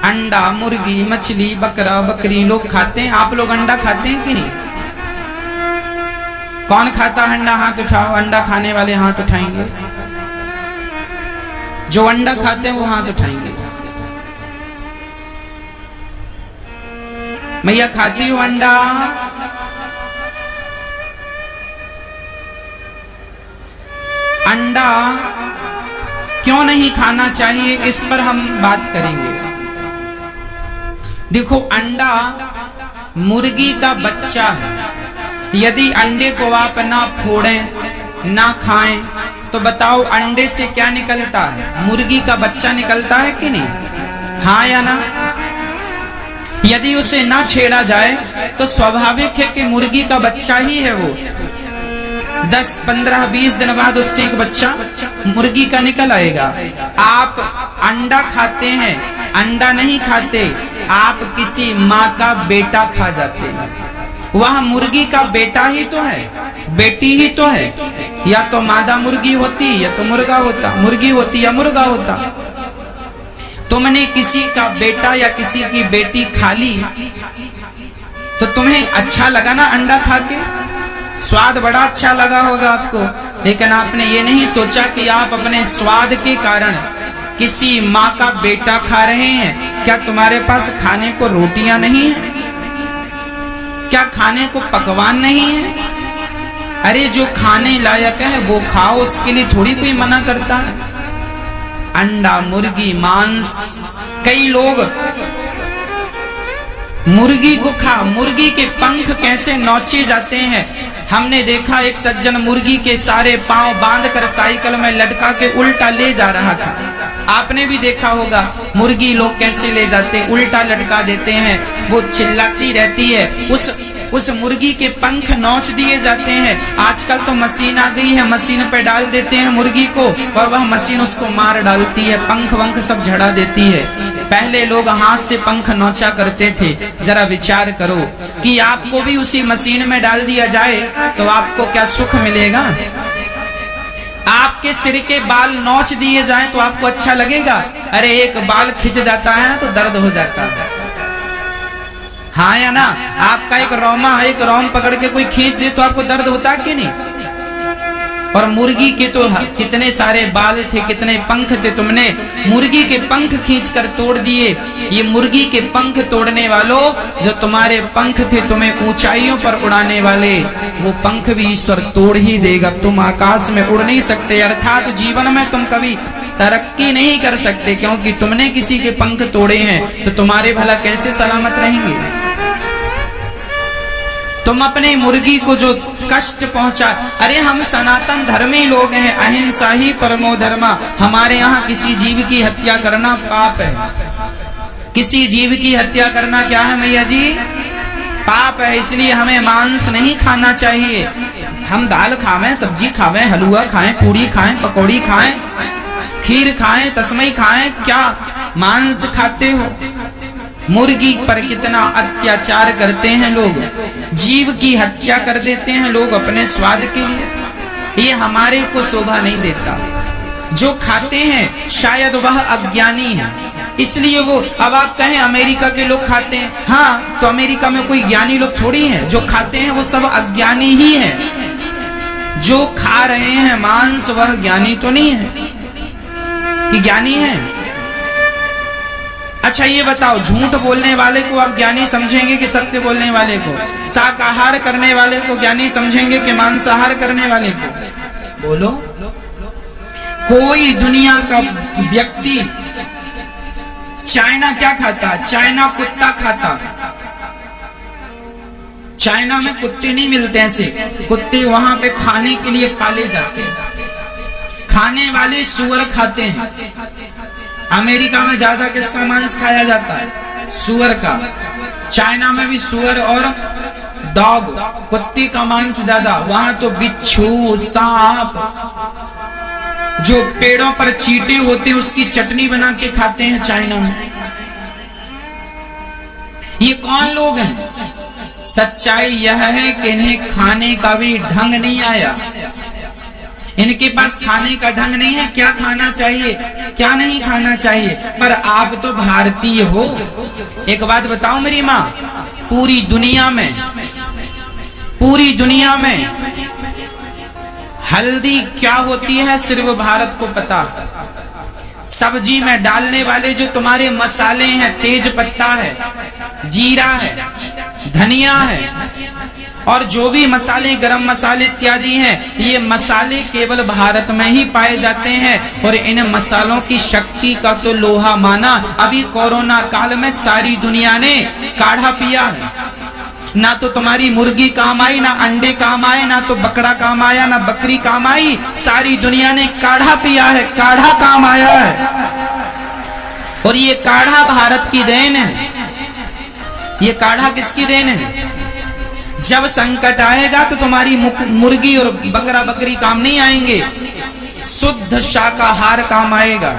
अंडा, मुर्गी, मछली, बकरा, बकरी लोग खाते हैं। आप लोग अंडा खाते हैं कि नहीं? कौन खाता है अंडा? हाथ उठाओ। अंडा खाने वाले हाथ उठाएंगे। जो अंडा खाते हैं वो हाथ उठाएंगे। मैया खाती हो अंडा? अंडा क्यों नहीं खाना चाहिए, इस पर हम बात करेंगे। देखो, अंडा मुर्गी का बच्चा है। यदि अंडे को आप ना फोड़ें, ना खाएं, तो बताओ अंडे से क्या निकलता है? मुर्गी का बच्चा निकलता है कि नहीं? हाँ या ना? यदि उसे ना छेड़ा जाए तो स्वाभाविक है कि मुर्गी का बच्चा ही है वो। 10, 15, 20 दिन बाद उससे एक बच्चा मुर्गी का निकल आएगा। आप अंडा खाते हैं, अंडा नहीं खाते, आप किसी माँ का बेटा खा जाते हैं। वह मुर्गी का बेटा ही तो है, बेटी ही तो है। या तो मादा मुर्गी होती या तो मुर्गा होता, मुर्गी होती या मुर्गा होता। तुमने किसी का बेटा या किसी की बेटी खा ली तो तुम्हें अच्छा लगा ना अंडा खा के? स्वाद बड़ा अच्छा लगा होगा आपको, लेकिन आपने ये नहीं सोचा कि आप अपने स्वाद के कारण किसी माँ का बेटा खा रहे हैं। क्या तुम्हारे पास खाने को रोटियां नहीं है? क्या खाने को पकवान नहीं है? अरे जो खाने लायक है वो खाओ, उसके लिए थोड़ी कोई मना करता है। अंडा, मुर्गी, मांस, कई लोग मुर्गी को मुर्गी के पंख कैसे नोचे जाते हैं। हमने देखा एक सज्जन मुर्गी के सारे पांव बांधकर साइकिल में लटका के उल्टा ले जा रहा था। आपने भी देखा होगा मुर्गी लोग कैसे ले जाते, उल्टा लटका देते हैं, वो चिल्लाती रहती है। उस मुर्गी के पंख नोच दिए जाते हैं। आजकल तो मशीन आ गई है, मशीन पे डाल देते हैं मुर्गी को और वह मशीन उसको मार डालती है, पंख वंख सब झड़ा देती है। पहले लोग हाथ से पंख नोचा करते थे। जरा विचार करो कि आपको भी उसी मशीन में डाल दिया जाए तो आपको क्या सुख मिलेगा? आपके सिर के बाल नोच दिए जाएं तो आपको अच्छा लगेगा? अरे एक बाल खिंच जाता है ना तो दर्द हो जाता है। हाँ या ना? आपका एक रोम पकड़ के कोई खींच दे तो आपको दर्द होता कि नहीं? और मुर्गी के तो कितने सारे बाल थे, कितने पंख थे, तुमने मुर्गी के पंख खींचकर तोड़ दिए। ये मुर्गी के पंख तोड़ने वालों, जो तुम्हारे पंख थे तुम्हें ऊंचाइयों पर उड़ाने वाले, वो पंख भी ईश्वर तोड़ ही देगा। तुम आकाश में उड़ नहीं सकते, अर्थात जीवन में तुम कभी तरक्की नहीं कर सकते, क्योंकि तुमने किसी के पंख तोड़े हैं। तो तुम्हारे भला कैसे सलामत रहेंगे? तुम अपने मुर्गी को जो कष्ट पहुंचा। अरे हम सनातन धर्मी लोग हैं, अहिंसा ही परमो धर्मा। हमारे यहाँ किसी जीव की हत्या करना पाप है। किसी जीव की हत्या करना क्या है मैया जी? पाप है। इसलिए हमें मांस नहीं खाना चाहिए। हम दाल खावें, सब्जी खावें, हलवा खाएं, पूरी खाएं, पकौड़ी खाएं, खीर खाएं, तस्मई खाएं, क्या मांस खाते हो? मुर्गी पर कितना अत्याचार करते हैं लोग, जीव की हत्या कर देते हैं लोग अपने स्वाद के लिए। ये हमारे को शोभा नहीं देता। जो खाते हैं शायद वह अज्ञानी है, इसलिए वो। अब आप कहें अमेरिका के लोग खाते हैं, हाँ, तो अमेरिका में कोई ज्ञानी लोग थोड़ी हैं। जो खाते हैं वो सब अज्ञानी ही हैं। जो खा रहे हैं मांस, वह ज्ञानी तो नहीं है कि ज्ञानी है? अच्छा ये बताओ, झूठ बोलने वाले को आप ज्ञानी समझेंगे कि सत्य बोलने वाले को? शाकाहार करने वाले को ज्ञानी समझेंगे कि मांसाहार करने वाले को? बोलो। कोई दुनिया का व्यक्ति, चाइना क्या खाता? चाइना कुत्ता खाता। चाइना में कुत्ते नहीं मिलते ऐसे, कुत्ते वहां पे खाने के लिए पाले जाते हैं। खाने वाले सुअर खाते हैं। अमेरिका में ज्यादा किसका मांस खाया जाता है? सुअर का। चाइना में भी सुअर और डॉग, कुत्ते का मांस ज्यादा। वहां तो बिच्छू, सांप, जो पेड़ों पर चींटे होते हैं उसकी चटनी बना के खाते हैं चाइना में। ये कौन लोग हैं? सच्चाई यह है कि इन्हें खाने का भी ढंग नहीं आया। इनके पास खाने का ढंग नहीं है, क्या खाना चाहिए क्या नहीं खाना चाहिए। पर आप तो भारतीय हो। एक बात बताओ मेरी माँ, पूरी दुनिया में हल्दी क्या होती है सिर्फ भारत को पता। सब्जी में डालने वाले जो तुम्हारे मसाले हैं, तेज पत्ता है, जीरा है, धनिया है, और जो भी मसाले, गरम मसाले इत्यादि हैं, ये मसाले केवल भारत में ही पाए जाते हैं। और इन मसालों की शक्ति का तो लोहा माना। अभी कोरोना काल में सारी दुनिया ने काढ़ा पिया है। ना तो तुम्हारी मुर्गी काम आई, ना अंडे काम आए, ना तो बकरा काम आया, ना बकरी काम आई। सारी दुनिया ने काढ़ा पिया है, काढ़ा काम आया है। और ये काढ़ा भारत की देन है। ये काढ़ा किसकी देन है? जब संकट आएगा तो तुम्हारी मुर्गी और बकरा बकरी काम नहीं आएंगे, शुद्ध शाकाहार काम आएगा।